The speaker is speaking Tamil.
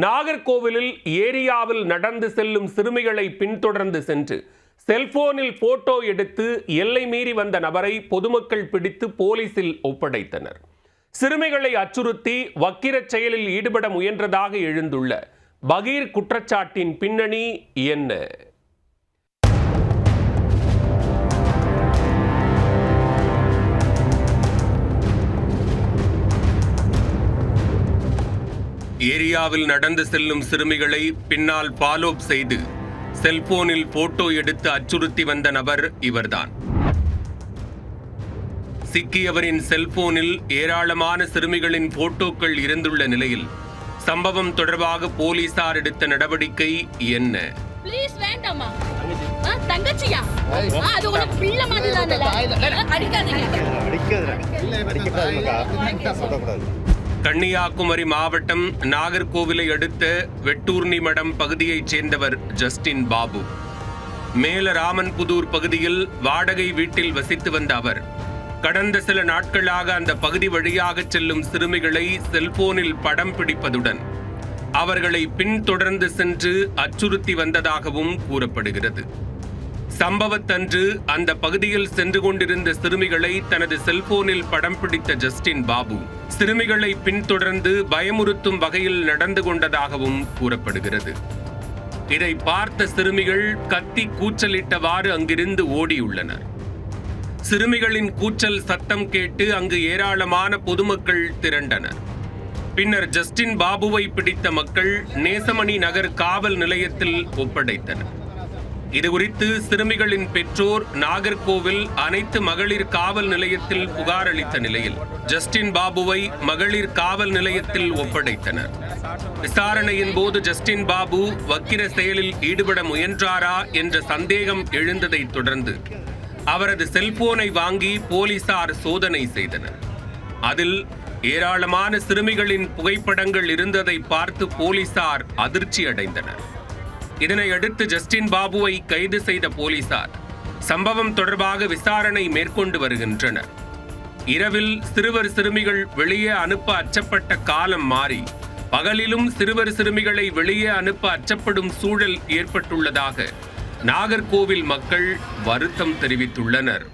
நாகர்கோவிலில் ஏரியாவில் நடந்து செல்லும் சிறுமிகளை பின்தொடர்ந்து சென்று செல்போனில் போட்டோ எடுத்து எல்லை மீறி வந்த நபரை பொதுமக்கள் பிடித்து போலீசில் ஒப்படைத்தனர். சிறுமிகளை அச்சுறுத்தி வக்கிரச் செயலில் ஈடுபட முயன்றதாக எழுந்துள்ள பகீர் குற்றச்சாட்டின் பின்னணி என்ன? ஏரியாவில் நடந்து செல்லும் சிறுமிகளை பின்னால் ஃபாலோ செய்து செல்போனில் போட்டோ எடுத்து அச்சுறுத்தி வந்த நபர் இவர்தான். சிக்கியவரின் செல்போனில் ஏராளமான சிறுமிகளின் போட்டோக்கள் இருந்துள்ள நிலையில் சம்பவம் தொடர்பாக போலீசார் எடுத்த நடவடிக்கை என்ன? கன்னியாகுமரி மாவட்டம் நாகர்கோவிலை அடுத்த வெட்டூர்னிமடம் பகுதியைச் சேர்ந்தவர் ஜஸ்டின் பாபு. மேலராமன்புதூர் பகுதியில் வாடகை வீட்டில் வசித்து வந்த அவர் கடந்த சில நாட்களாக அந்த பகுதி வழியாக செல்லும் சிறுமிகளை செல்போனில் படம் பிடிப்பதுடன் அவர்களை பின்தொடர்ந்து சென்று அச்சுறுத்தி வந்ததாகவும் கூறப்படுகிறது. சம்பவத்தன்று அந்த பகுதியில் சென்று கொண்டிருந்த சிறுமிகளை தனது செல்போனில் படம் பிடித்த ஜஸ்டின் பாபு சிறுமிகளை பின்தொடர்ந்து பயமுறுத்தும் வகையில் நடந்து கொண்டதாகவும் கூறப்படுகிறது. இதை பார்த்த சிறுமிகள் கத்தி கூச்சலிட்டவாறு அங்கிருந்து ஓடியுள்ளனர். சிறுமிகளின் கூச்சல் சத்தம் கேட்டு அங்கு ஏராளமான பொதுமக்கள் திரண்டனர். பின்னர் ஜஸ்டின் பாபுவை பிடித்த மக்கள் நேசமணி நகர் காவல் நிலையத்தில் ஒப்படைத்தனர். இதுகுறித்து சிறுமிகளின் பெற்றோர் நாகர்கோவில் அனைத்து மகளிர் காவல் நிலையத்தில் புகார் அளித்த நிலையில் ஜஸ்டின் பாபுவை மகளிர் காவல் நிலையத்தில் ஒப்படைத்தனர். விசாரணையின் போது ஜஸ்டின் பாபு வக்கிர செயலில் ஈடுபட முயன்றாரா என்ற சந்தேகம் எழுந்ததை தொடர்ந்து அவரது செல்போனை வாங்கி போலீசார் சோதனை செய்தனர். அதில் ஏராளமான சிறுமிகளின் புகைப்படங்கள் இருந்ததை பார்த்து போலீசார் அதிர்ச்சி அடைந்தனர். இதனை அடுத்து ஜஸ்டின் பாபுவை கைது செய்த போலீசார் சம்பவம் தொடர்பாக விசாரணை மேற்கொண்டு வருகின்றனர். இரவில் சிறுவர் சிறுமிகள் வெளியே அனுப்ப அச்சப்பட்ட காலம் மாறி பகலிலும் சிறுவர் சிறுமிகளை வெளியே அனுப்ப அச்சப்படும் சூழல் ஏற்பட்டுள்ளதாக நாகர்கோவில் மக்கள் வருத்தம் தெரிவித்துள்ளனர்.